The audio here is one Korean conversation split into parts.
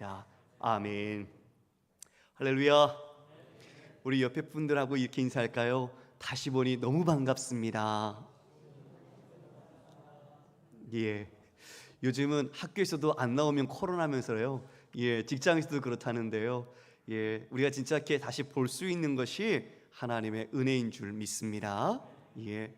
야, 아멘. 할렐루야. 우리 옆에 분들하고 이렇게 인사할까요? 다시 보니 너무 반갑습니다. 예. 요즘은 학교에서도 안 나오면 코로나면서요. 예, 직장에서도 그렇다는데요. 예, 우리가 진짜 이렇게 다시 볼 수 있는 것이 하나님의 은혜인 줄 믿습니다. 예.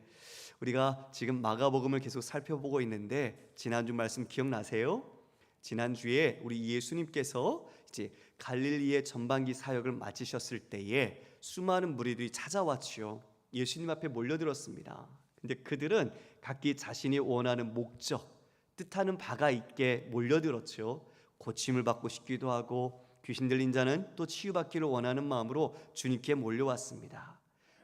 우리가 지금 마가복음을 계속 살펴보고 있는데 지난주 말씀 기억나세요? 지난주에 우리 예수님께서 이제 갈릴리의 전반기 사역을 마치셨을 때에 수많은 무리들이 찾아왔지요. 예수님 앞에 몰려들었습니다. 근데 그들은 각기 자신이 원하는 목적, 뜻하는 바가 있게 몰려들었죠. 고침을 받고 싶기도 하고 귀신 들린 자는 또 치유받기를 원하는 마음으로 주님께 몰려왔습니다.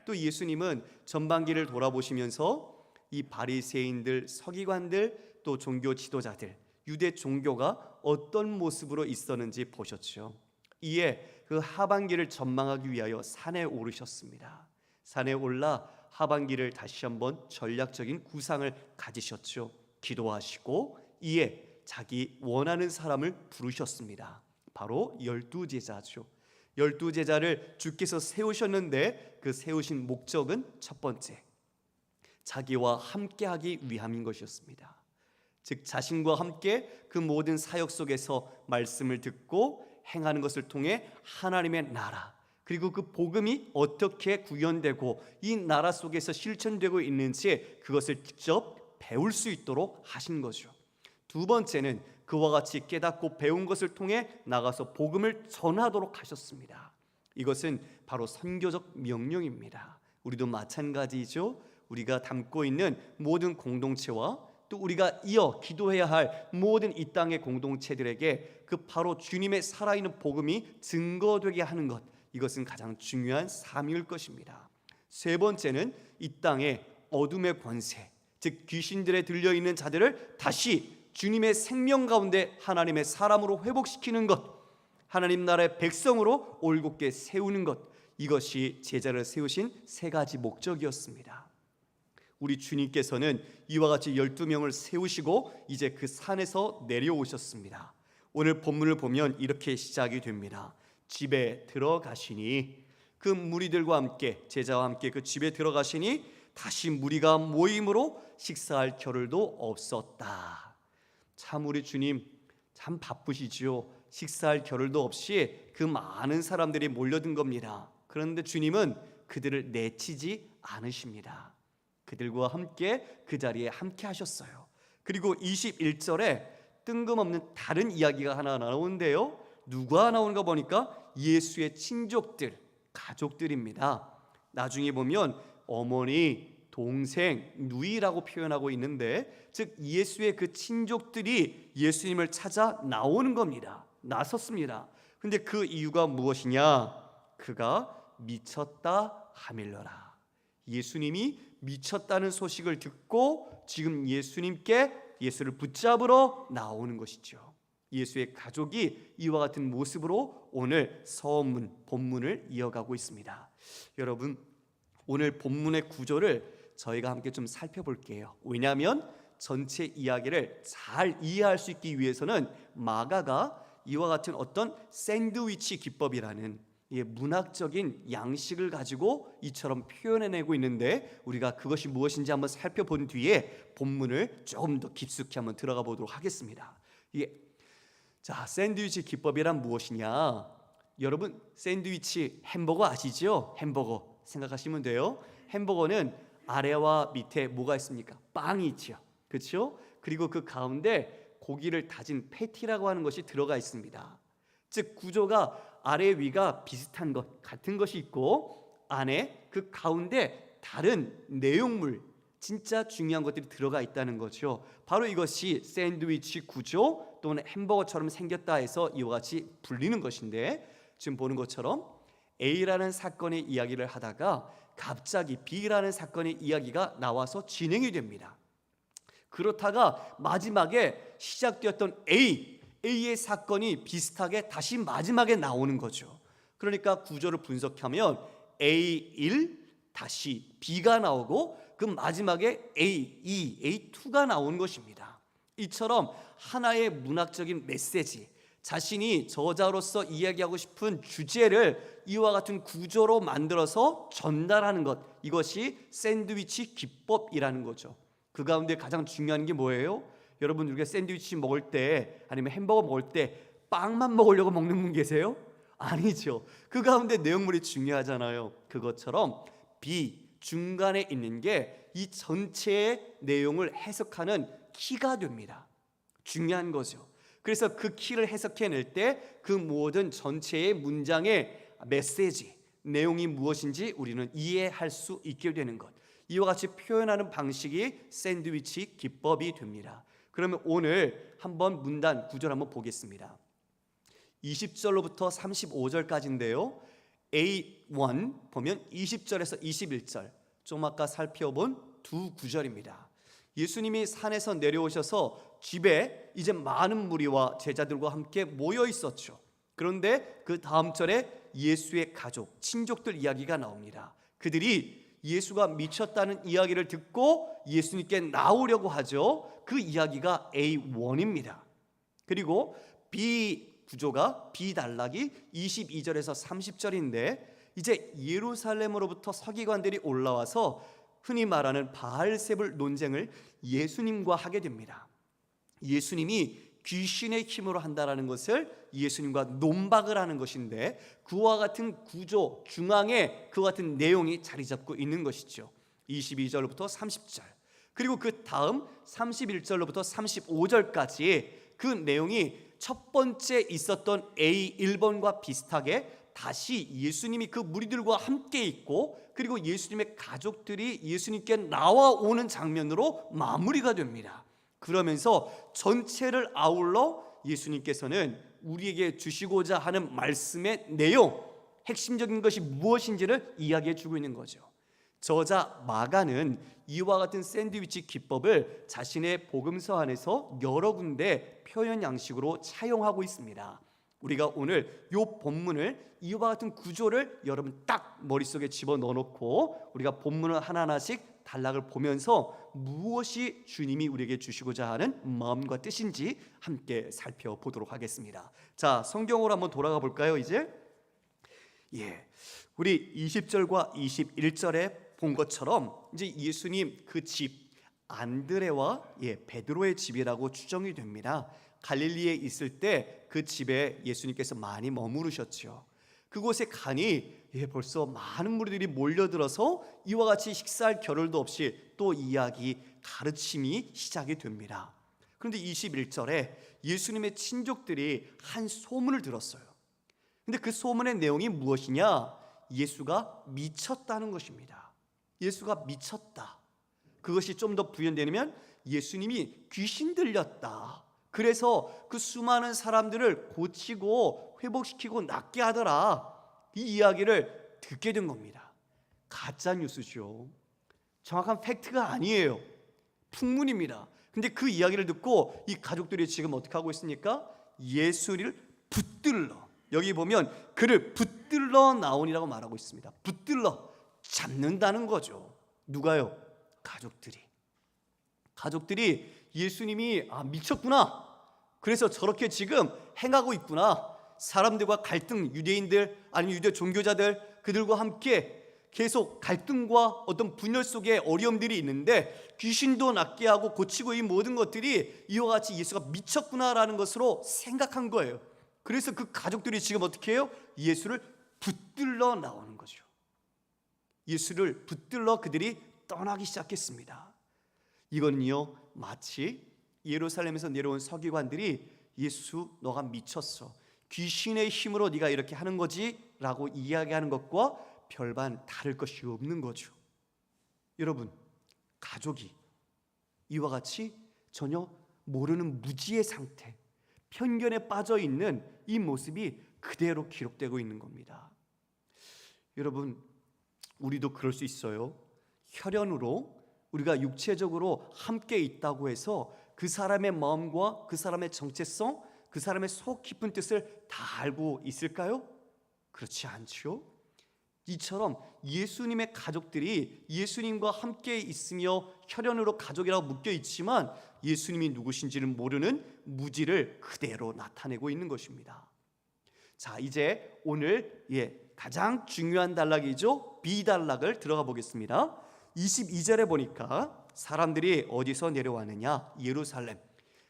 또 예수님은 전반기를 돌아보시면서 이 바리새인들, 서기관들, 또 종교 지도자들, 유대 종교가 어떤 모습으로 있었는지 보셨죠. 이에 그 하반기를 전망하기 위하여 산에 오르셨습니다. 산에 올라 하반기를 다시 한번 전략적인 구상을 가지셨죠. 기도하시고 이에 자기 원하는 사람을 부르셨습니다. 바로 12제자죠. 12제자를 주께서 세우셨는데 그 세우신 목적은 첫 번째, 자기와 함께하기 위함인 것이었습니다. 즉 자신과 함께 그 모든 사역 속에서 말씀을 듣고 행하는 것을 통해 하나님의 나라, 그리고 그 복음이 어떻게 구현되고 이 나라 속에서 실천되고 있는지 그것을 직접 배울 수 있도록 하신 거죠. 두 번째는 그와 같이 깨닫고 배운 것을 통해 나가서 복음을 전하도록 하셨습니다. 이것은 바로 선교적 명령입니다. 우리도 마찬가지죠. 우리가 담고 있는 모든 공동체와 또 우리가 이어 기도해야 할 모든 이 땅의 공동체들에게 그 바로 주님의 살아있는 복음이 증거되게 하는 것, 이것은 가장 중요한 사명일 것입니다. 세 번째는 이 땅의 어둠의 권세, 즉 귀신들에 들려있는 자들을 다시 주님의 생명 가운데 하나님의 사람으로 회복시키는 것, 하나님 나라의 백성으로 올곧게 세우는 것, 이것이 제자를 세우신 세 가지 목적이었습니다. 우리 주님께서는 이와 같이 12명을 세우시고 이제 그 산에서 내려오셨습니다. 오늘 본문을 보면 이렇게 시작이 됩니다. 집에 들어가시니, 그 무리들과 함께, 제자와 함께 그 집에 들어가시니 다시 무리가 모임으로 식사할 겨를도 없었다. 참 우리 주님 참 바쁘시지요. 식사할 겨를도 없이 그 많은 사람들이 몰려든 겁니다. 그런데 주님은 그들을 내치지 않으십니다. 그들과 함께 그 자리에 함께 하셨어요. 그리고 21절에 뜬금없는 다른 이야기가 하나 나오는데요. 누가 나오는가 보니까 예수의 친족들, 가족들입니다. 나중에 보면 어머니, 동생, 누이라고 표현하고 있는데, 즉 예수의 그 친족들이 예수님을 찾아 나오는 겁니다. 나섰습니다. 근데 그 이유가 무엇이냐? 그가 미쳤다 하밀러라. 예수님이 미쳤다는 소식을 듣고 지금 예수를 붙잡으러 나오는 것이죠. 예수의 가족이 이와 같은 모습으로 오늘 서문, 본문을 이어가고 있습니다. 여러분, 오늘 본문의 구조를 저희가 함께 좀 살펴볼게요. 왜냐하면 전체 이야기를 잘 이해할 수 있기 위해서는 마가가 이와 같은 어떤 샌드위치 기법이라는 문학적인 양식을 가지고 이처럼 표현해내고 있는데, 우리가 그것이 무엇인지 한번 살펴본 뒤에 본문을 조금 더 깊숙이 한번 들어가 보도록 하겠습니다. 자, 샌드위치 기법이란 무엇이냐? 여러분, 샌드위치 햄버거 아시죠? 햄버거 생각하시면 돼요. 햄버거는 아래와 밑에 뭐가 있습니까? 빵이 있죠. 그렇죠? 그리고 그 가운데 고기를 다진 패티라고 하는 것이 들어가 있습니다. 즉 구조가 아래 위가 비슷한 것, 같은 것이 있고 안에 그 가운데 다른 내용물, 진짜 중요한 것들이 들어가 있다는 거죠. 바로 이것이 샌드위치 구조 또는 햄버거처럼 생겼다 해서 이와 같이 불리는 것인데, 지금 보는 것처럼 A라는 사건의 이야기를 하다가 갑자기 B라는 사건의 이야기가 나와서 진행이 됩니다. 그렇다가 마지막에 시작되었던 A의 사건이 비슷하게 다시 마지막에 나오는 거죠. 그러니까 구조를 분석하면 A1 다시 B가 나오고 그 마지막에 A2가 나오는 것입니다. 이처럼 하나의 문학적인 메시지, 자신이 저자로서 이야기하고 싶은 주제를 이와 같은 구조로 만들어서 전달하는 것, 이것이 샌드위치 기법이라는 거죠. 그 가운데 가장 중요한 게 뭐예요? 여러분, 우리가 샌드위치 먹을 때 아니면 햄버거 먹을 때 빵만 먹으려고 먹는 분 계세요? 아니죠. 그 가운데 내용물이 중요하잖아요. 그것처럼 중간에 있는 게 이 전체의 내용을 해석하는 키가 됩니다. 중요한 거죠. 그래서 그 키를 해석해낼 때 그 모든 전체의 문장의 메시지, 내용이 무엇인지 우리는 이해할 수 있게 되는 것, 이와 같이 표현하는 방식이 샌드위치 기법이 됩니다. 그러면 오늘 한번 문단 구절 한번 보겠습니다. 20절로부터 35절까지인데요. A1 보면 20절에서 21절, 좀 아까 살펴본 두 구절입니다. 예수님이 산에서 내려오셔서 집에 이제 많은 무리와 제자들과 함께 모여 있었죠. 그런데 그 다음 절에 예수의 가족, 친족들 이야기가 나옵니다. 그들이 예수가 미쳤다는 이야기를 듣고 예수님께 나오려고 하죠. 그 이야기가 A1입니다. 그리고 B 구조가 B 단락이 22절에서 30절인데 이제 예루살렘으로부터 서기관들이 올라와서 흔히 말하는 바알세불 논쟁을 예수님과 하게 됩니다. 예수님이 귀신의 힘으로 한다라는 것을 예수님과 논박을 하는 것인데 그와 같은 구조 중앙에 그와 같은 내용이 자리 잡고 있는 것이죠. 22절부터 30절, 그리고 그 다음 31절로부터 35절까지 그 내용이 첫 번째 있었던 A1번과 비슷하게 다시 예수님이 그 무리들과 함께 있고 그리고 예수님의 가족들이 예수님께 나와오는 장면으로 마무리가 됩니다. 그러면서 전체를 아울러 예수님께서는 우리에게 주시고자 하는 말씀의 내용, 핵심적인 것이 무엇인지를 이야기해 주고 있는 거죠. 저자 마가는 이와 같은 샌드위치 기법을 자신의 복음서 안에서 여러 군데 표현 양식으로 차용하고 있습니다. 우리가 오늘 이 본문을 이와 같은 구조를 여러분 딱 머릿속에 집어넣어 놓고 우리가 본문을 하나하나씩 단락을 보면서 무엇이 주님이 우리에게 주시고자 하는 마음과 뜻인지 함께 살펴보도록 하겠습니다. 자, 성경으로 한번 돌아가 볼까요? 이제 우리 20절과 21절에 본 것처럼 이제 예수님 그 집 안드레와 베드로의 집이라고 추정이 됩니다. 갈릴리에 있을 때 그 집에 예수님께서 많이 머무르셨죠. 그곳에 가니 벌써 많은 무리들이 몰려들어서 이와 같이 식사할 겨를도 없이 또 이야기, 가르침이 시작이 됩니다. 그런데 21절에 예수님의 친족들이 한 소문을 들었어요. 근데 그 소문의 내용이 무엇이냐? 예수가 미쳤다는 것입니다. 예수가 미쳤다. 그것이 좀 더 부연되면 예수님이 귀신 들렸다. 그래서 그 수많은 사람들을 고치고 회복시키고 낫게 하더라. 이 이야기를 듣게 된 겁니다. 가짜 뉴스죠. 정확한 팩트가 아니에요. 풍문입니다. 근데 그 이야기를 듣고 이 가족들이 지금 어떻게 하고 있습니까? 예수를 붙들러, 여기 보면 그를 붙들러 나오니라고 말하고 있습니다. 붙들러 잡는다는 거죠. 누가요? 가족들이 예수님이 미쳤구나, 그래서 저렇게 지금 행하고 있구나, 사람들과 갈등, 유대인들 아니면 유대 종교자들 그들과 함께 계속 갈등과 어떤 분열 속에 어려움들이 있는데 귀신도 낫게 하고 고치고 이 모든 것들이 이와 같이 예수가 미쳤구나라는 것으로 생각한 거예요. 그래서 그 가족들이 지금 어떻게 해요? 예수를 붙들러 나오는 거죠. 예수를 붙들러 그들이 떠나기 시작했습니다. 이건요 마치 예루살렘에서 내려온 서기관들이 예수 너가 미쳤어, 귀신의 힘으로 네가 이렇게 하는 거지 라고 이야기하는 것과 별반 다를 것이 없는 거죠. 여러분, 가족이 이와 같이 전혀 모르는 무지의 상태, 편견에 빠져 있는 이 모습이 그대로 기록되고 있는 겁니다. 여러분, 우리도 그럴 수 있어요. 혈연으로 우리가 육체적으로 함께 있다고 해서 그 사람의 마음과 그 사람의 정체성, 그 사람의 속 깊은 뜻을 다 알고 있을까요? 그렇지 않죠. 이처럼 예수님의 가족들이 예수님과 함께 있으며 혈연으로 가족이라고 묶여 있지만 예수님이 누구신지를 모르는 무지를 그대로 나타내고 있는 것입니다. 자, 이제 오늘 가장 중요한 단락이죠. 비단락을 들어가 보겠습니다. 22절에 보니까 사람들이 어디서 내려왔느냐? 예루살렘.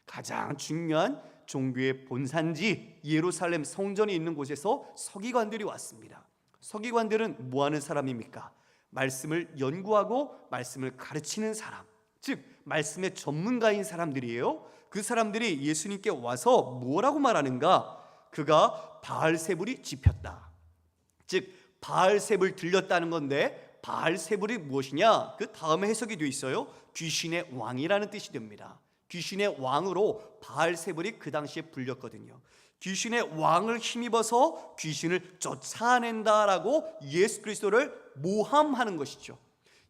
가장 중요한 종교의 본산지 예루살렘 성전이 있는 곳에서 서기관들이 왔습니다. 서기관들은 뭐 하는 사람입니까? 말씀을 연구하고 말씀을 가르치는 사람, 즉 말씀의 전문가인 사람들이에요. 그 사람들이 예수님께 와서 뭐라고 말하는가? 그가 바알세불이 집혔다, 즉 바알세불 들렸다는 건데, 바알세불이 무엇이냐? 그 다음에 해석이 되어 있어요. 귀신의 왕이라는 뜻이 됩니다. 귀신의 왕으로 바알세불이 그 당시에 불렸거든요. 귀신의 왕을 힘입어서 귀신을 쫓아낸다라고 예수 그리스도를 모함하는 것이죠.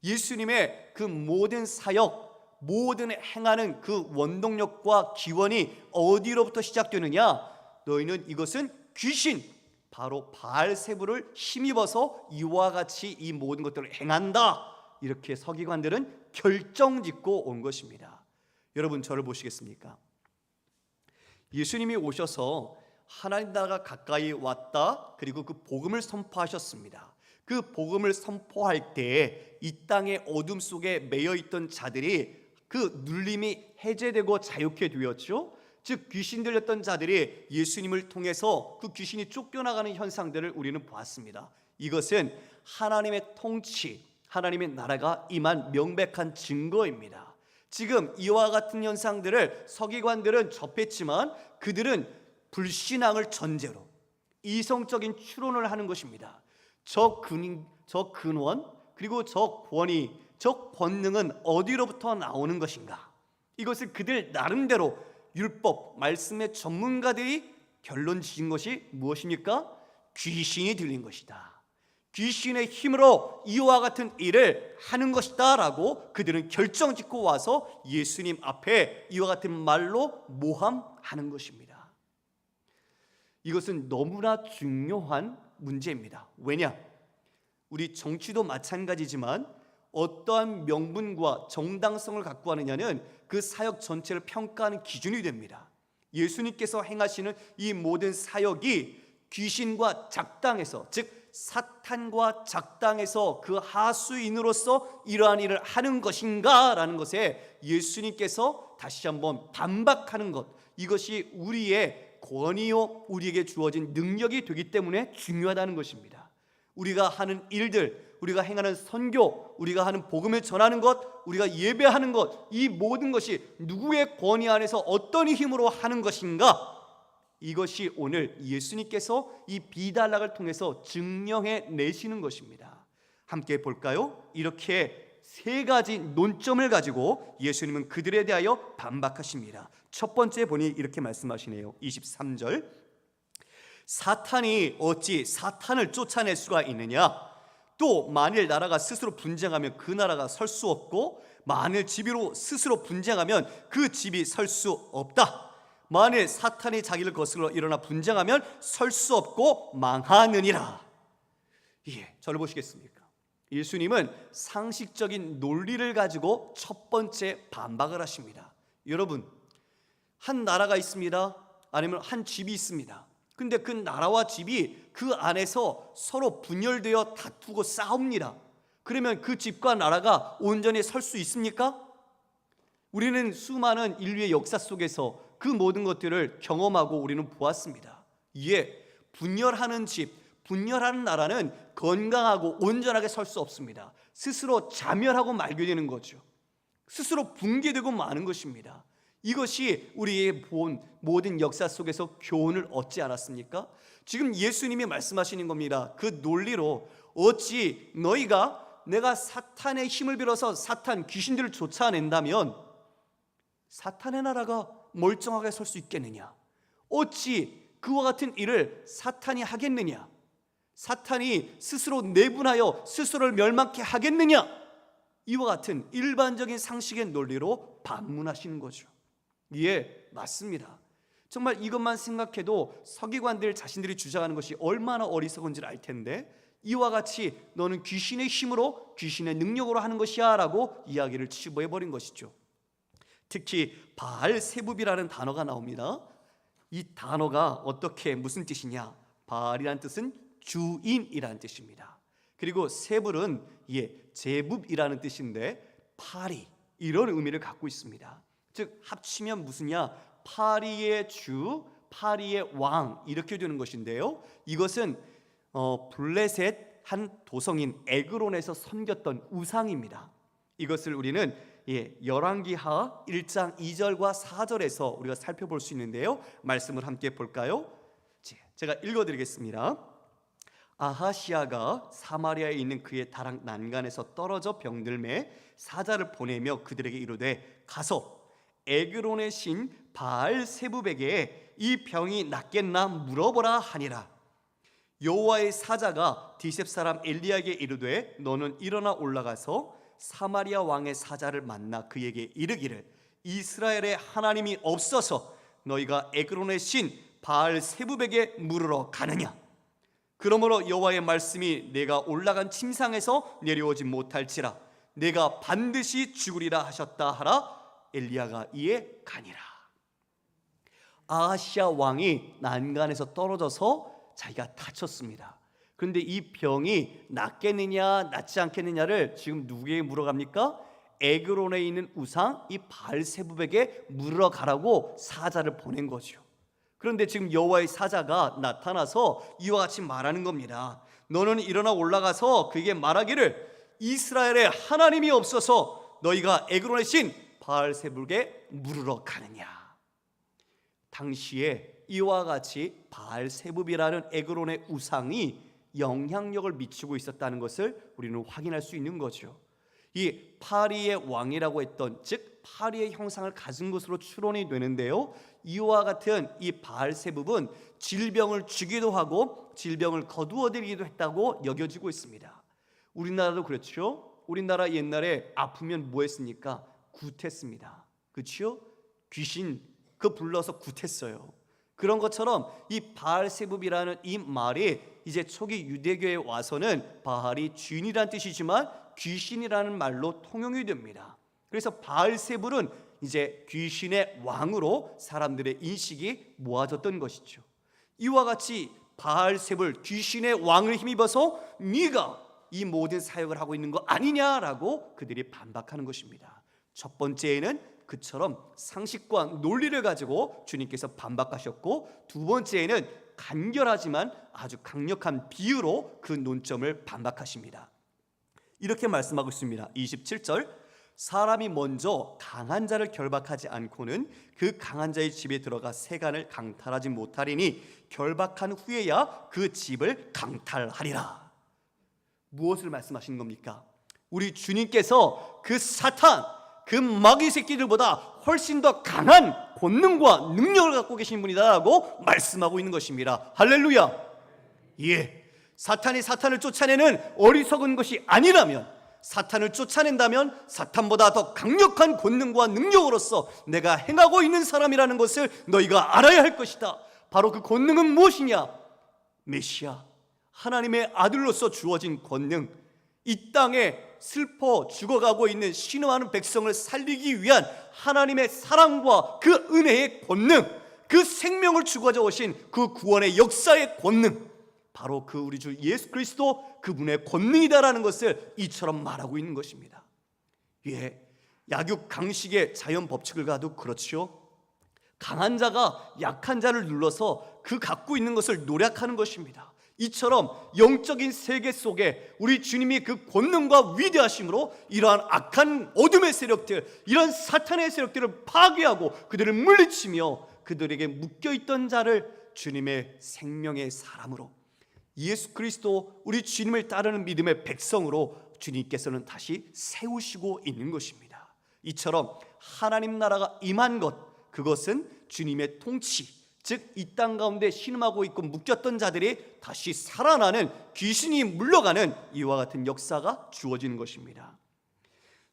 예수님의 그 모든 사역, 모든 행하는 그 원동력과 기원이 어디로부터 시작되느냐? 너희는 이것은 귀신, 바로 바알세불을 힘입어서 이와 같이 이 모든 것들을 행한다, 이렇게 서기관들은 결정짓고 온 것입니다. 여러분, 저를 보시겠습니까? 예수님이 오셔서 하나님 나라가 가까이 왔다, 그리고 그 복음을 선포하셨습니다. 그 복음을 선포할 때 이 땅의 어둠 속에 매여 있던 자들이 그 눌림이 해제되고 자유케 되었죠. 즉 귀신 들렸던 자들이 예수님을 통해서 그 귀신이 쫓겨나가는 현상들을 우리는 보았습니다. 이것은 하나님의 통치, 하나님의 나라가 임한 명백한 증거입니다. 지금 이와 같은 현상들을 서기관들은 접했지만 그들은 불신앙을 전제로 이성적인 추론을 하는 것입니다. 저 근원, 그리고 저 권위, 저 권능은 어디로부터 나오는 것인가? 이것을 그들 나름대로 율법, 말씀의 전문가들이 결론 지은 것이 무엇입니까? 귀신이 들린 것이다, 귀신의 힘으로 이와 같은 일을 하는 것이다 라고 그들은 결정짓고 와서 예수님 앞에 이와 같은 말로 모함하는 것입니다. 이것은 너무나 중요한 문제입니다. 왜냐? 우리 정치도 마찬가지지만 어떠한 명분과 정당성을 갖고 하느냐는 그 사역 전체를 평가하는 기준이 됩니다. 예수님께서 행하시는 이 모든 사역이 귀신과 작당해서, 즉 사탄과 작당해서 그 하수인으로서 이러한 일을 하는 것인가 라는 것에 예수님께서 다시 한번 반박하는 것, 이것이 우리의 권위요, 우리에게 주어진 능력이 되기 때문에 중요하다는 것입니다. 우리가 하는 일들, 우리가 행하는 선교, 우리가 하는 복음을 전하는 것, 우리가 예배하는 것, 이 모든 것이 누구의 권위 안에서 어떤 힘으로 하는 것인가? 이것이 오늘 예수님께서 이 비단락을 통해서 증명해 내시는 것입니다. 함께 볼까요? 이렇게 세 가지 논점을 가지고 예수님은 그들에 대하여 반박하십니다. 첫 번째 보니 이렇게 말씀하시네요. 23절, 사탄이 어찌 사탄을 쫓아낼 수가 있느냐? 또 만일 나라가 스스로 분쟁하면 그 나라가 설 수 없고, 만일 집으로 스스로 분쟁하면 그 집이 설 수 없다. 만일 사탄이 자기를 거스러 일어나 분쟁하면 설 수 없고 망하느니라. 저를 보시겠습니까? 예수님은 상식적인 논리를 가지고 첫 번째 반박을 하십니다. 여러분, 한 나라가 있습니다. 아니면 한 집이 있습니다. 근데 그 나라와 집이 그 안에서 서로 분열되어 다투고 싸웁니다. 그러면 그 집과 나라가 온전히 설 수 있습니까? 우리는 수많은 인류의 역사 속에서 그 모든 것들을 경험하고 우리는 보았습니다. 분열하는 집, 분열하는 나라는 건강하고 온전하게 설 수 없습니다. 스스로 자멸하고 말게 되는 거죠. 스스로 붕괴되고 마는 것입니다. 이것이 우리의 본 모든 역사 속에서 교훈을 얻지 않았습니까? 지금 예수님이 말씀하시는 겁니다. 그 논리로 어찌 내가 사탄의 힘을 빌어서 사탄 귀신들을 쫓아낸다면 사탄의 나라가 멀쩡하게 설 수 있겠느냐? 어찌 그와 같은 일을 사탄이 하겠느냐? 사탄이 스스로 내분하여 스스로를 멸망케 하겠느냐? 이와 같은 일반적인 상식의 논리로 반문하시는 거죠. 맞습니다. 정말 이것만 생각해도 서기관들 자신들이 주장하는 것이 얼마나 어리석은지를 알 텐데, 이와 같이 너는 귀신의 힘으로, 귀신의 능력으로 하는 것이야 라고 이야기를 치부해버린 것이죠. 특히 바알세붑이라는 단어가 나옵니다. 이 단어가 어떻게 무슨 뜻이냐? 바알이라는 뜻은 주인이라는 뜻입니다. 그리고 세불은 제붑이라는 뜻인데 파리, 이런 의미를 갖고 있습니다. 즉 합치면 무슨냐? 파리의 주, 파리의 왕, 이렇게 되는 것인데요. 이것은 블레셋 한 도성인 에그론에서 섬겼던 우상입니다. 이것을 우리는 열왕기하 1장 2절과 4절에서 우리가 살펴볼 수 있는데요. 말씀을 함께 볼까요? 제가 읽어드리겠습니다. 아하시아가 사마리아에 있는 그의 다락 난간에서 떨어져 병들매 사자를 보내며 그들에게 이르되 가서 에그론의 신 바알세붑에게 이 병이 낫겠나 물어보라 하니라. 여호와의 사자가 디셉 사람 엘리야에게 이르되 너는 일어나 올라가서 사마리아 왕의 사자를 만나 그에게 이르기를 이스라엘의 하나님이 없어서 너희가 에그론의 신 바알세붑에게 물으러 가느냐? 그러므로 여호와의 말씀이 내가 올라간 침상에서 내려오지 못할지라 내가 반드시 죽으리라 하셨다 하라. 엘리야가 이에 가니라. 아하시아 왕이 난간에서 떨어져서 자기가 다쳤습니다. 그런데 이 병이 낫겠느냐 낫지 않겠느냐를 지금 누구에게 물어갑니까? 에그론에 있는 우상 이 바알세붑에게 물으러 가라고 사자를 보낸 거죠. 그런데 지금 여호와의 사자가 나타나서 이와 같이 말하는 겁니다. 너는 일어나 올라가서 그에게 말하기를 이스라엘의 하나님이 없어서 너희가 에그론의 신 바알세붑에게 물으러 가느냐? 당시에 이와 같이 바알세붑이라는 에그론의 우상이 영향력을 미치고 있었다는 것을 우리는 확인할 수 있는 거죠. 이 파리의 왕이라고 했던, 즉 파리의 형상을 가진 것으로 추론이 되는데요. 이와 같은 이 바알세붑은 질병을 주기도 하고 질병을 거두어들이기도 했다고 여겨지고 있습니다. 우리나라도 그렇죠. 우리나라 옛날에 아프면 뭐 했습니까? 굿했습니다. 그렇죠? 귀신 불러서 굿했어요. 그런 것처럼 이 바알세붑이라는 이 말이 이제 초기 유대교에 와서는 바알이 주인이란 뜻이지만 귀신이라는 말로 통용이 됩니다. 그래서 바알세붑은 이제 귀신의 왕으로 사람들의 인식이 모아졌던 것이죠. 이와 같이 바알세붑 귀신의 왕을 힘입어서 네가 이 모든 사역을 하고 있는 거 아니냐라고 그들이 반박하는 것입니다. 첫 번째에는 그처럼 상식과 논리를 가지고 주님께서 반박하셨고, 두 번째에는 간결하지만 아주 강력한 비유로 그 논점을 반박하십니다. 이렇게 말씀하고 있습니다. 27절, 사람이 먼저 강한 자를 결박하지 않고는 그 강한 자의 집에 들어가 세간을 강탈하지 못하리니 결박한 후에야 그 집을 강탈하리라. 무엇을 말씀하시는 겁니까? 우리 주님께서 그 사탄, 그 마귀 새끼들보다 훨씬 더 강한 권능과 능력을 갖고 계신 분이다라고 말씀하고 있는 것입니다. 할렐루야. 사탄이 사탄을 쫓아내는 어리석은 것이 아니라면, 사탄을 쫓아낸다면 사탄보다 더 강력한 권능과 능력으로서 내가 행하고 있는 사람이라는 것을 너희가 알아야 할 것이다. 바로 그 권능은 무엇이냐? 메시아, 하나님의 아들로서 주어진 권능, 이 땅에 슬퍼 죽어가고 있는 신음하는 백성을 살리기 위한 하나님의 사랑과 그 은혜의 권능, 그 생명을 주고자 오신 그 구원의 역사의 권능, 바로 그 우리 주 예수 그리스도 그분의 권능이다라는 것을 이처럼 말하고 있는 것입니다. 약육 강식의 자연 법칙을 가도 그렇지요. 강한 자가 약한 자를 눌러서 그 갖고 있는 것을 노력하는 것입니다. 이처럼 영적인 세계 속에 우리 주님이 그 권능과 위대하심으로 이러한 악한 어둠의 세력들, 이런 사탄의 세력들을 파괴하고 그들을 물리치며 그들에게 묶여있던 자를 주님의 생명의 사람으로, 예수 그리스도 우리 주님을 따르는 믿음의 백성으로 주님께서는 다시 세우시고 있는 것입니다. 이처럼 하나님 나라가 임한 것, 그것은 주님의 통치, 즉 이 땅 가운데 신음하고 있고 묶였던 자들이 다시 살아나는, 귀신이 물러가는 이와 같은 역사가 주어지는 것입니다.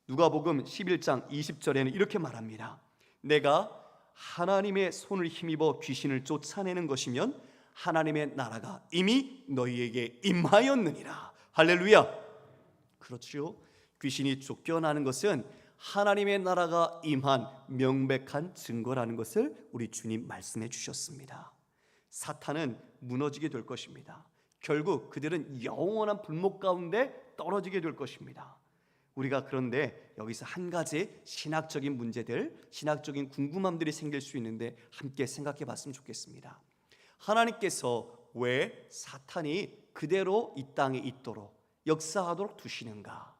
누가복음 11장 20절에는 이렇게 말합니다. 내가 하나님의 손을 힘입어 귀신을 쫓아내는 것이면 하나님의 나라가 이미 너희에게 임하였느니라. 할렐루야. 그렇지요. 귀신이 쫓겨나는 것은 하나님의 나라가 임한 명백한 증거라는 것을 우리 주님 말씀해 주셨습니다. 사탄은 무너지게 될 것입니다. 결국 그들은 영원한 불목 가운데 떨어지게 될 것입니다. 우리가 그런데 여기서 한 가지 신학적인 문제들, 신학적인 궁금함들이 생길 수 있는데 함께 생각해 봤으면 좋겠습니다. 하나님께서 왜 사탄이 그대로 이 땅에 있도록 역사하도록 두시는가?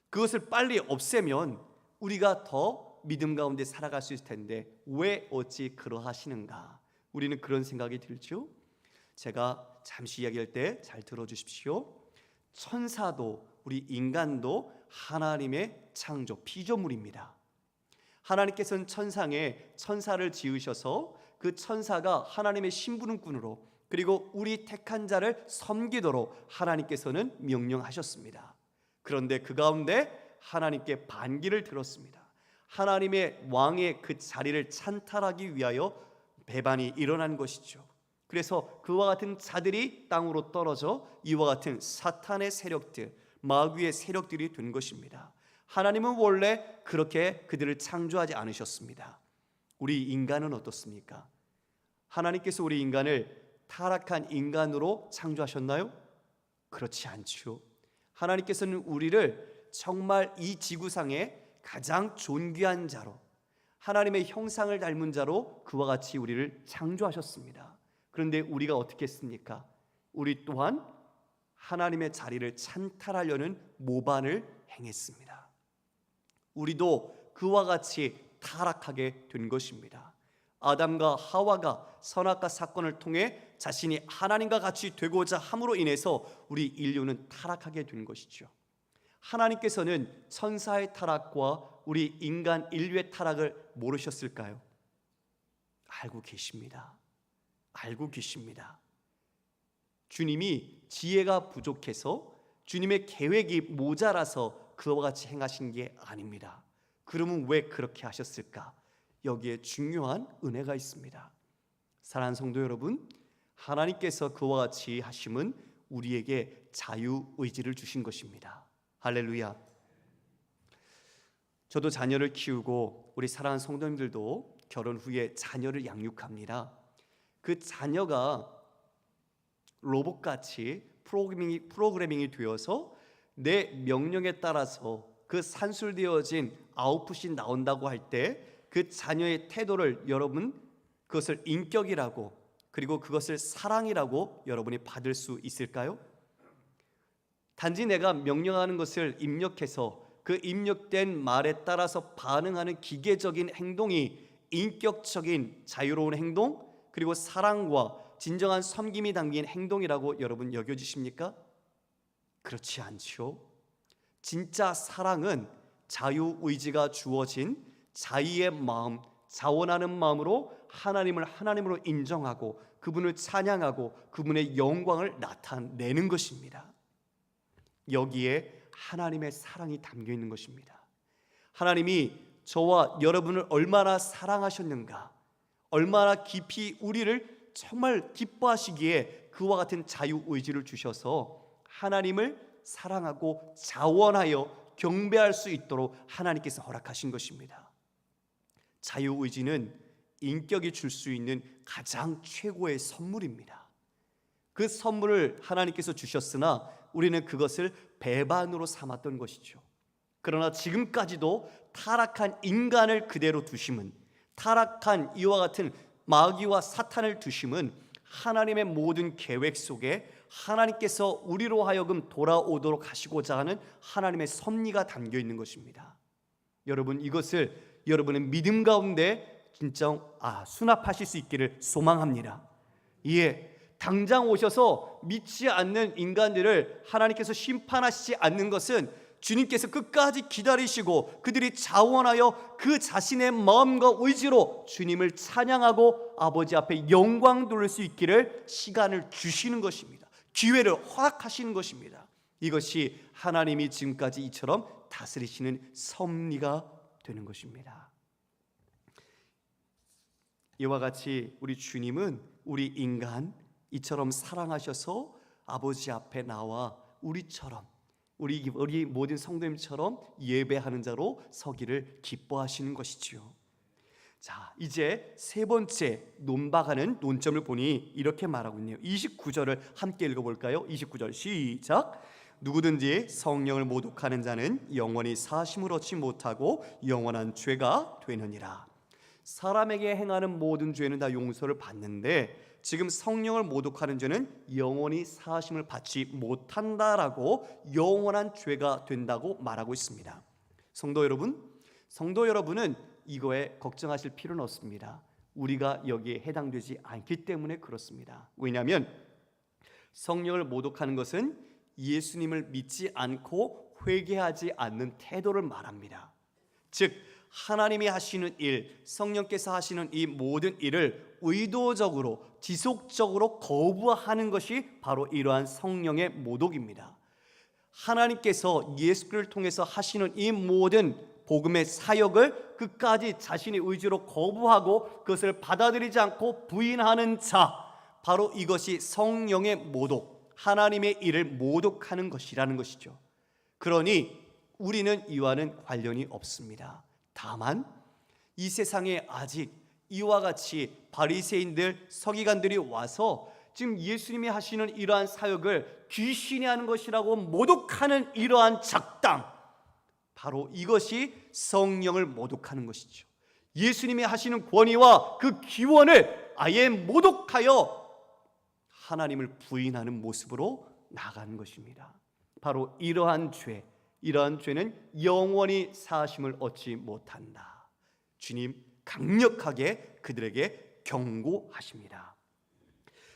그것을 빨리 없애면 우리가 더 믿음 가운데 살아갈 수 있을 텐데 왜 어찌 그러하시는가? 우리는 그런 생각이 들죠. 제가 잠시 이야기할 때 잘 들어주십시오. 천사도 우리 인간도 하나님의 창조 피조물입니다. 하나님께서는 천사를 지으셔서 그 천사가 하나님의 심부름꾼으로 그리고 우리 택한 자를 섬기도록 하나님께서는 명령하셨습니다. 그런데 그 가운데 하나님께 반기를 들었습니다. 하나님의 왕의 그 자리를 찬탈하기 위하여 배반이 일어난 것이죠. 그래서 그와 같은 자들이 땅으로 떨어져 이와 같은 사탄의 세력들, 마귀의 세력들이 된 것입니다. 하나님은 원래 그렇게 그들을 창조하지 않으셨습니다. 우리 인간은 어떻습니까? 하나님께서 우리 인간을 타락한 인간으로 창조하셨나요? 그렇지 않죠. 하나님께서는 우리를 정말 이 지구상에 가장 존귀한 자로, 하나님의 형상을 닮은 자로 그와 같이 우리를 창조하셨습니다. 그런데 우리가 어떻게 했습니까? 우리 또한 하나님의 자리를 찬탈하려는 모반을 행했습니다. 우리도 그와 같이 타락하게 된 것입니다. 아담과 하와가 선악과 사건을 통해 자신이 하나님과 같이 되고자 함으로 인해서 우리 인류는 타락하게 된 것이죠. 하나님께서는 천사의 타락과 우리 인간 인류의 타락을 모르셨을까요? 알고 계십니다. 알고 계십니다. 주님이 지혜가 부족해서 주님의 계획이 모자라서 그와 같이 행하신 게 아닙니다. 그러면 왜 그렇게 하셨을까? 여기에 중요한 은혜가 있습니다. 사랑하는 성도 여러분, 하나님께서 그와 같이 하심은 우리에게 자유의지를 주신 것입니다. 할렐루야. 저도 자녀를 키우고 우리 사랑하는 성도님들도 결혼 후에 자녀를 양육합니다. 그 자녀가 로봇같이 프로그래밍이 되어서 내 명령에 따라서 그 산술되어진 아웃풋이 나온다고 할 때 그 자녀의 태도를 여러분 그것을 인격이라고 그리고 그것을 사랑이라고 여러분이 받을 수 있을까요? 단지 내가 명령하는 것을 입력해서 그 입력된 말에 따라서 반응하는 기계적인 행동이 인격적인 자유로운 행동 그리고 사랑과 진정한 섬김이 담긴 행동이라고 여러분 여겨지십니까? 그렇지 않죠. 진짜 사랑은 자유의지가 주어진 자의의 마음, 자원하는 마음으로 하나님을 하나님으로 인정하고 그분을 찬양하고 그분의 영광을 나타내는 것입니다. 여기에 하나님의 사랑이 담겨 있는 것입니다. 하나님이 저와 여러분을 얼마나 사랑하셨는가, 얼마나 깊이 우리를 정말 기뻐하시기에 그와 같은 자유의지를 주셔서 하나님을 사랑하고 자원하여 경배할 수 있도록 하나님께서 허락하신 것입니다. 자유의지는 인격이 줄 수 있는 가장 최고의 선물입니다. 그 선물을 하나님께서 주셨으나 우리는 그것을 배반으로 삼았던 것이죠. 그러나 지금까지도 타락한 인간을 그대로 두심은, 타락한 이와 같은 마귀와 사탄을 두심은 하나님의 모든 계획 속에 하나님께서 우리로 하여금 돌아오도록 하시고자 하는 하나님의 섭리가 담겨 있는 것입니다. 여러분, 이것을 여러분의 믿음 가운데 진짜 수납하실 수 있기를 소망합니다. 당장 오셔서 믿지 않는 인간들을 하나님께서 심판하시지 않는 것은 주님께서 끝까지 기다리시고 그들이 자원하여 그 자신의 마음과 의지로 주님을 찬양하고 아버지 앞에 영광 돌릴 수 있기를 시간을 주시는 것입니다. 기회를 허락하시는 것입니다. 이것이 하나님이 지금까지 이처럼 다스리시는 섭리가 되는 것입니다. 이와 같이 우리 주님은 우리 인간 이처럼 사랑하셔서 아버지 앞에 나와 우리처럼 우리 모든 성도님처럼 예배하는 자로 서기를 기뻐하시는 것이지요. 자, 이제 세 번째 논박하는 논점을 보니 이렇게 말하고 있네요. 29절을 함께 읽어볼까요? 29절 시작. 누구든지 성령을 모독하는 자는 영원히 사심을 얻지 못하고 영원한 죄가 되느니라. 사람에게 행하는 모든 죄는 다 용서를 받는데 지금 성령을 모독하는 죄는 영원히 사심을 받지 못한다라고 영원한 죄가 된다고 말하고 있습니다. 성도 여러분은 이거에 걱정하실 필요는 없습니다. 우리가 여기에 해당되지 않기 때문에 그렇습니다. 왜냐하면 성령을 모독하는 것은 예수님을 믿지 않고 회개하지 않는 태도를 말합니다. 즉 하나님이 하시는 일, 성령께서 하시는 이 모든 일을 의도적으로 지속적으로 거부하는 것이 바로 이러한 성령의 모독입니다. 하나님께서 예수 그리스도를 통해서 하시는 이 모든 복음의 사역을 끝까지 자신의 의지로 거부하고 그것을 받아들이지 않고 부인하는 자, 바로 이것이 성령의 모독, 하나님의 일을 모독하는 것이라는 것이죠. 그러니 우리는 이와는 관련이 없습니다. 다만 이 세상에 아직 이와 같이 바리새인들, 서기관들이 와서 지금 예수님이 하시는 이러한 사역을 귀신이 하는 것이라고 모독하는 이러한 작당, 바로 이것이 성령을 모독하는 것이죠. 예수님이 하시는 권위와 그 기원을 아예 모독하여 하나님을 부인하는 모습으로 나가는 것입니다. 바로 이러한 죄는 영원히 사하심을 얻지 못한다. 주님 강력하게 그들에게 경고하십니다.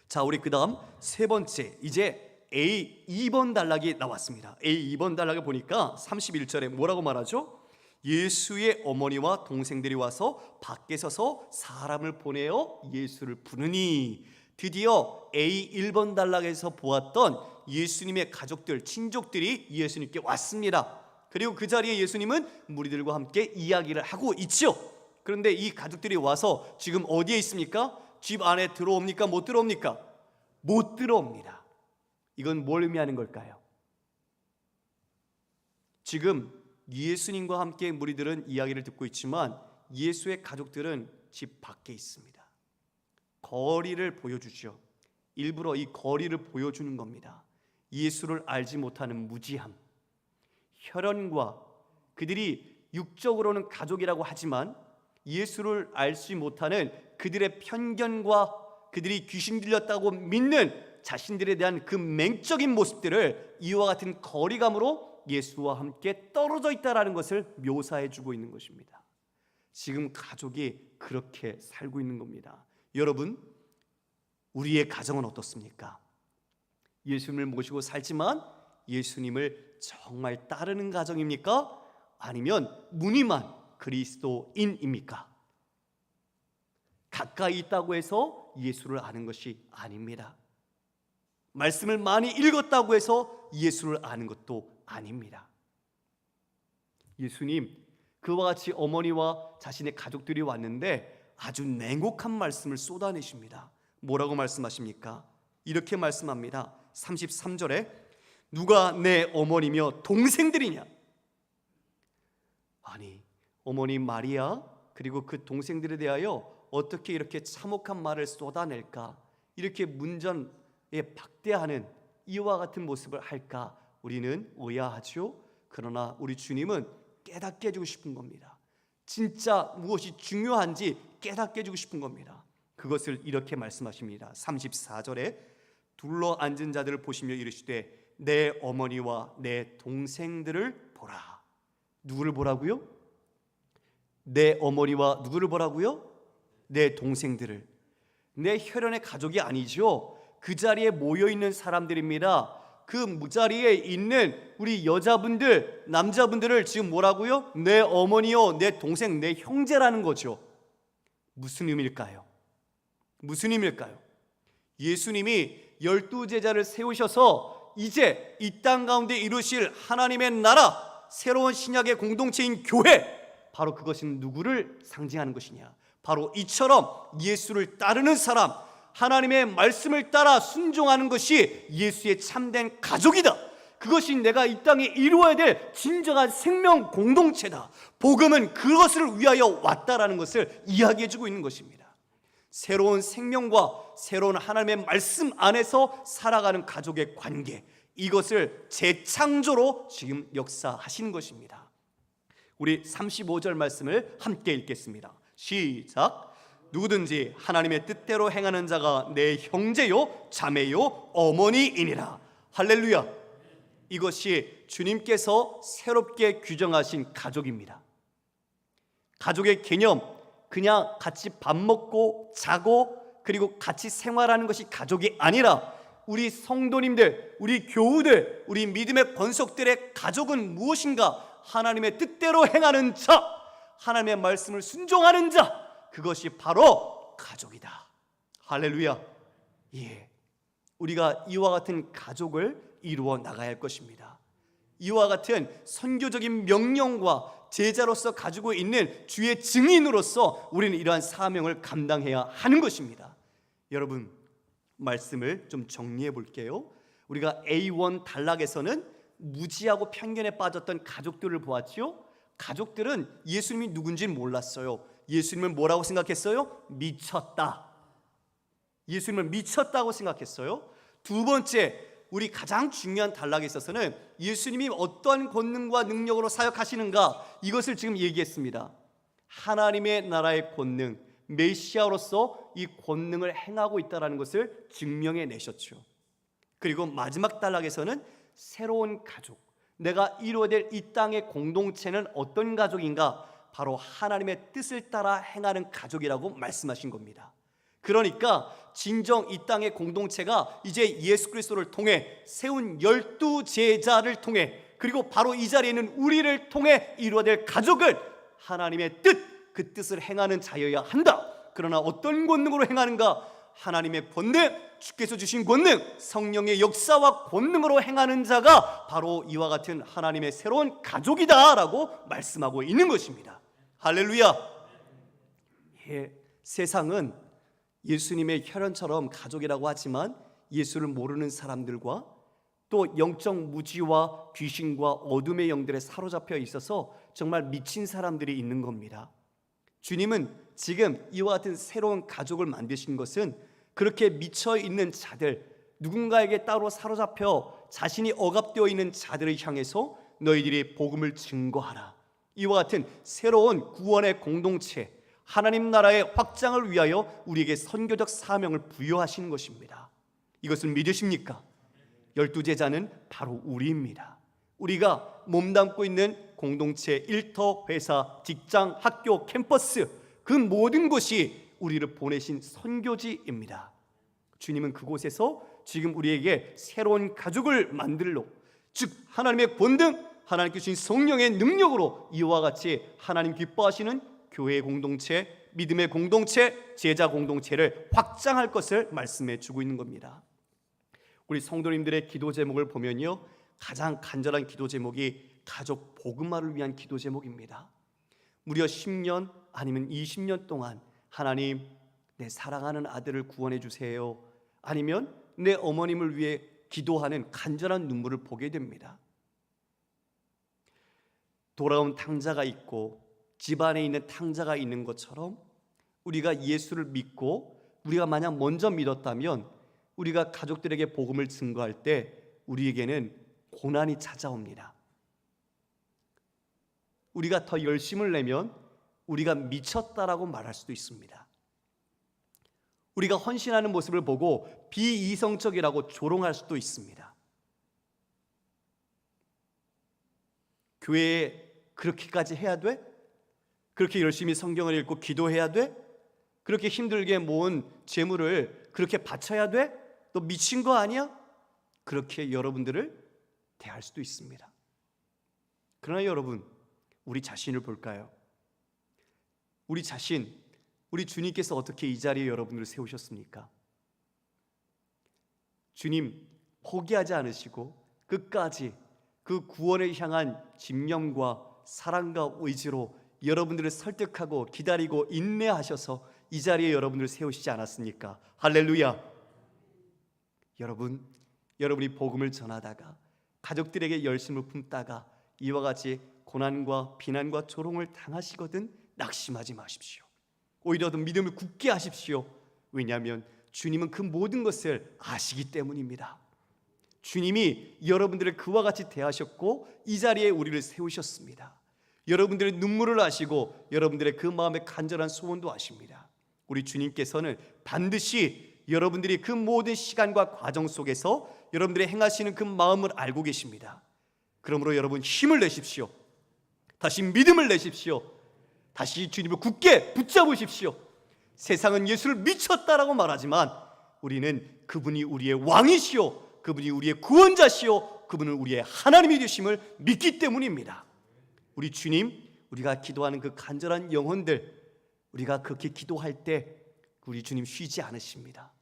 자, 우리 그 다음 세 번째, 이제 A 2번 단락이 나왔습니다. A 2번 단락을 보니까 31절에 뭐라고 말하죠? 예수의 어머니와 동생들이 와서 밖에 서서 사람을 보내어 예수를 부르니, 드디어 A 1번 단락에서 보았던 예수님의 가족들, 친족들이 예수님께 왔습니다. 그리고 그 자리에 예수님은 무리들과 함께 이야기를 하고 있죠. 그런데 이 가족들이 와서 지금 어디에 있습니까? 집 안에 들어옵니까? 못 들어옵니까? 못 들어옵니다. 이건 뭘 의미하는 걸까요? 지금 예수님과 함께 무리들은 이야기를 듣고 있지만 예수의 가족들은 집 밖에 있습니다. 거리를 보여주죠. 일부러 이 거리를 보여주는 겁니다. 예수를 알지 못하는 무지함, 혈연과 그들이 육적으로는 가족이라고 하지만 예수를 알지 못하는 그들의 편견과 그들이 귀신 들렸다고 믿는 자신들에 대한 그 맹적인 모습들을 이와 같은 거리감으로 예수와 함께 떨어져 있다라는 것을 묘사해 주고 있는 것입니다. 지금 가족이 그렇게 살고 있는 겁니다. 여러분, 우리의 가정은 어떻습니까? 예수님을 모시고 살지만 예수님을 정말 따르는 가정입니까? 아니면 무늬만 그리스도인입니까? 가까이 있다고 해서 예수를 아는 것이 아닙니다. 말씀을 많이 읽었다고 해서 예수를 아는 것도 아닙니다. 예수님, 그와 같이 어머니와 자신의 가족들이 왔는데 아주 냉혹한 말씀을 쏟아내십니다. 뭐라고 말씀하십니까? 이렇게 말씀합니다. 33절에 누가 내 어머니며 동생들이냐? 아니, 어머니 마리아 그리고 그 동생들에 대하여 어떻게 이렇게 참혹한 말을 쏟아낼까? 이렇게 문전에 박대하는 이와 같은 모습을 할까? 우리는 의아하죠. 그러나 우리 주님은 깨닫게 해주고 싶은 겁니다. 진짜 무엇이 중요한지 깨닫게 해주고 싶은 겁니다. 그것을 이렇게 말씀하십니다. 34절에 둘러 앉은 자들을 보시며 이르시되 내 어머니와 내 동생들을 보라. 누구를 보라고요? 내 어머니와 누구를 보라고요? 내 동생들을. 내 혈연의 가족이 아니죠. 그 자리에 모여있는 사람들입니다. 그 무자리에 있는 우리 여자분들, 남자분들을 지금 뭐라고요? 내 어머니요, 내 동생, 내 형제라는 거죠. 무슨 의미일까요? 무슨 의미일까요? 예수님이 12제자를 세우셔서 이제 이 땅 가운데 이루실 하나님의 나라, 새로운 신약의 공동체인 교회, 바로 그것은 누구를 상징하는 것이냐? 바로 이처럼 예수를 따르는 사람, 하나님의 말씀을 따라 순종하는 것이 예수의 참된 가족이다. 그것이 내가 이 땅에 이루어야 될 진정한 생명 공동체다. 복음은 그것을 위하여 왔다라는 것을 이야기해주고 있는 것입니다. 새로운 생명과 새로운 하나님의 말씀 안에서 살아가는 가족의 관계, 이것을 재창조로 지금 역사하시는 것입니다. 우리 35절 말씀을 함께 읽겠습니다. 시작. 누구든지 하나님의 뜻대로 행하는 자가 내 형제요 자매요 어머니이니라. 할렐루야. 이것이 주님께서 새롭게 규정하신 가족입니다. 가족의 개념, 그냥 같이 밥 먹고 자고 그리고 같이 생활하는 것이 가족이 아니라 우리 성도님들, 우리 교우들, 우리 믿음의 권속들의 가족은 무엇인가? 하나님의 뜻대로 행하는 자, 하나님의 말씀을 순종하는 자, 그것이 바로 가족이다. 할렐루야. 예, 우리가 이와 같은 가족을 이루어 나가야 할 것입니다. 이와 같은 선교적인 명령과 제자로서 가지고 있는 주의 증인으로서 우리는 이러한 사명을 감당해야 하는 것입니다. 여러분, 말씀을 좀 정리해 볼게요. 우리가 A1 단락에서는 무지하고 편견에 빠졌던 가족들을 보았지요. 가족들은 예수님이 누군지 몰랐어요. 예수님을 뭐라고 생각했어요? 미쳤다. 예수님을 미쳤다고 생각했어요. 두 번째, 우리 가장 중요한 단락에 있어서는 예수님이 어떠한 권능과 능력으로 사역하시는가, 이것을 지금 얘기했습니다. 하나님의 나라의 권능, 메시아로서 이 권능을 행하고 있다는 것을 증명해 내셨죠. 그리고 마지막 단락에서는 새로운 가족, 내가 이루어야 될 이 땅의 공동체는 어떤 가족인가? 바로 하나님의 뜻을 따라 행하는 가족이라고 말씀하신 겁니다. 그러니까 진정 이 땅의 공동체가 이제 예수 그리스도를 통해 세운 12 제자를 통해, 그리고 바로 이 자리에 있는 우리를 통해 이루어야 될 가족을 하나님의 뜻, 그 뜻을 행하는 자여야 한다. 그러나 어떤 권능으로 행하는가? 하나님의 권능, 주께서 주신 권능, 성령의 역사와 권능으로 행하는 자가 바로 이와 같은 하나님의 새로운 가족이다라고 말씀하고 있는 것입니다. 할렐루야. 예, 세상은 예수님의 혈연처럼 가족이라고 하지만 예수를 모르는 사람들과 또 영적 무지와 귀신과 어둠의 영들에 사로잡혀 있어서 정말 미친 사람들이 있는 겁니다. 주님은 지금 이와 같은 새로운 가족을 만드신 것은 그렇게 미쳐 있는 자들, 누군가에게 따로 사로잡혀 자신이 억압되어 있는 자들을 향해서 너희들이 복음을 증거하라, 이와 같은 새로운 구원의 공동체, 하나님 나라의 확장을 위하여 우리에게 선교적 사명을 부여하시는 것입니다. 이것을 믿으십니까? 12 제자는 바로 우리입니다. 우리가 몸담고 있는 공동체, 일터, 회사, 직장, 학교, 캠퍼스, 그 모든 곳이 우리를 보내신 선교지입니다. 주님은 그곳에서 지금 우리에게 새로운 가족을 만들러, 즉 하나님의 권능, 하나님께 주신 성령의 능력으로 이와 같이 하나님 기뻐하시는 교회 공동체, 믿음의 공동체, 제자 공동체를 확장할 것을 말씀해 주고 있는 겁니다. 우리 성도님들의 기도 제목을 보면요, 가장 간절한 기도 제목이 가족 복음화를 위한 기도 제목입니다. 무려 10년 아니면 20년 동안 하나님, 내 사랑하는 아들을 구원해 주세요, 아니면 내 어머님을 위해 기도하는 간절한 눈물을 보게 됩니다. 돌아온 탕자가 있고 집안에 있는 탕자가 있는 것처럼 우리가 예수를 믿고 우리가 만약 먼저 믿었다면 우리가 가족들에게 복음을 증거할 때 우리에게는 고난이 찾아옵니다. 우리가 더 열심을 내면 우리가 미쳤다라고 말할 수도 있습니다. 우리가 헌신하는 모습을 보고 비이성적이라고 조롱할 수도 있습니다. 교회에 그렇게까지 해야 돼? 그렇게 열심히 성경을 읽고 기도해야 돼? 그렇게 힘들게 모은 재물을 그렇게 바쳐야 돼? 너 미친 거 아니야? 그렇게 여러분들을 대할 수도 있습니다. 그러나 여러분, 우리 자신을 볼까요? 우리 자신, 우리 주님께서 어떻게 이 자리에 여러분들을 세우셨습니까? 주님 포기하지 않으시고 끝까지 그 구원을 향한 집념과 사랑과 의지로 여러분들을 설득하고 기다리고 인내하셔서 이 자리에 여러분을 세우시지 않았습니까? 할렐루야. 여러분이 복음을 전하다가 가족들에게 열심을 품다가 이와 같이 고난과 비난과 조롱을 당하시거든 낙심하지 마십시오. 오히려 더 믿음을 굳게 하십시오. 왜냐하면 주님은 그 모든 것을 아시기 때문입니다. 주님이 여러분들을 그와 같이 대하셨고 이 자리에 우리를 세우셨습니다. 여러분들의 눈물을 아시고 여러분들의 그 마음의 간절한 소원도 아십니다. 우리 주님께서는 반드시 여러분들이 그 모든 시간과 과정 속에서 여러분들이 행하시는 그 마음을 알고 계십니다. 그러므로 여러분 힘을 내십시오. 다시 믿음을 내십시오. 다시 주님을 굳게 붙잡으십시오. 세상은 예수를 미쳤다라고 말하지만 우리는 그분이 우리의 왕이시오, 그분이 우리의 구원자시오, 그분은 우리의 하나님이 되심을 믿기 때문입니다. 우리 주님, 우리가 기도하는 그 간절한 영혼들, 우리가 그렇게 기도할 때 우리 주님 쉬지 않으십니다.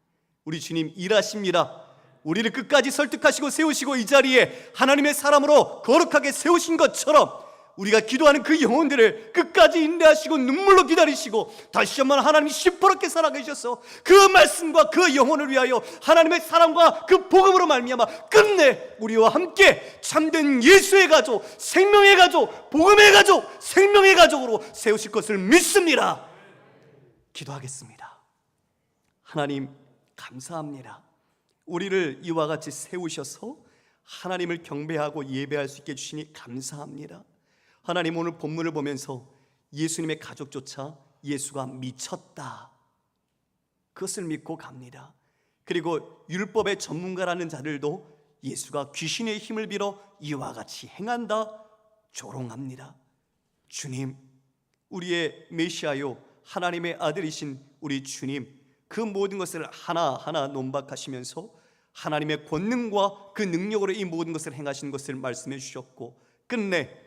우리 주님 일하십니다. 우리를 끝까지 설득하시고 세우시고 이 자리에 하나님의 사람으로 거룩하게 세우신 것처럼 우리가 기도하는 그 영혼들을 끝까지 인내하시고 눈물로 기다리시고 다시 한번 하나님이 시퍼렇게 살아계셔서 그 말씀과 그 영혼을 위하여 하나님의 사랑과 그 복음으로 말미암아 끝내 우리와 함께 참된 예수의 가족, 생명의 가족, 복음의 가족, 생명의 가족으로 세우실 것을 믿습니다. 기도하겠습니다. 하나님 감사합니다. 우리를 이와 같이 세우셔서 하나님을 경배하고 예배할 수 있게 해주시니 감사합니다. 하나님, 오늘 본문을 보면서 예수님의 가족조차 예수가 미쳤다, 그것을 믿고 갑니다. 그리고 율법의 전문가라는 자들도 예수가 귀신의 힘을 빌어 이와 같이 행한다, 조롱합니다. 주님, 우리의 메시아요 하나님의 아들이신 우리 주님, 그 모든 것을 하나하나 논박하시면서 하나님의 권능과 그 능력으로 이 모든 것을 행하신 것을 말씀해 주셨고 끝내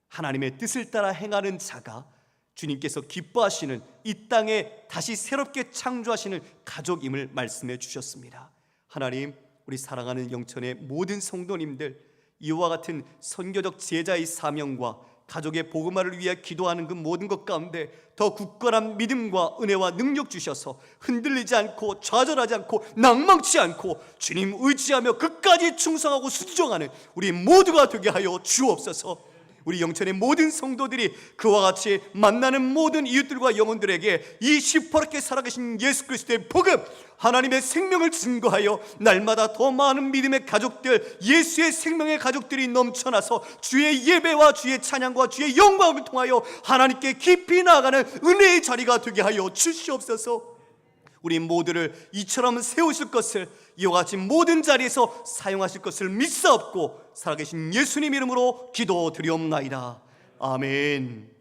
하나님의 뜻을 따라 행하는 자가 주님께서 기뻐하시는 이 땅에 다시 새롭게 창조하시는 가족임을 말씀해 주셨습니다. 하나님, 우리 사랑하는 영천의 모든 성도님들, 이와 같은 선교적 제자의 사명과 가족의 복음화를 위해 기도하는 그 모든 것 가운데 더 굳건한 믿음과 은혜와 능력 주셔서 흔들리지 않고 좌절하지 않고 낭망치 않고 주님 의지하며 끝까지 충성하고 순종하는 우리 모두가 되게 하여 주옵소서. 우리 영천의 모든 성도들이 그와 같이 만나는 모든 이웃들과 영혼들에게 이 시퍼렇게 살아계신 예수 그리스도의 복음, 하나님의 생명을 증거하여 날마다 더 많은 믿음의 가족들, 예수의 생명의 가족들이 넘쳐나서 주의 예배와 주의 찬양과 주의 영광을 통하여 하나님께 깊이 나아가는 은혜의 자리가 되게 하여 주시옵소서. 우리 모두를 이처럼 세우실 것을, 이와 같이 모든 자리에서 사용하실 것을 믿사옵고 살아계신 예수님 이름으로 기도드리옵나이다. 아멘.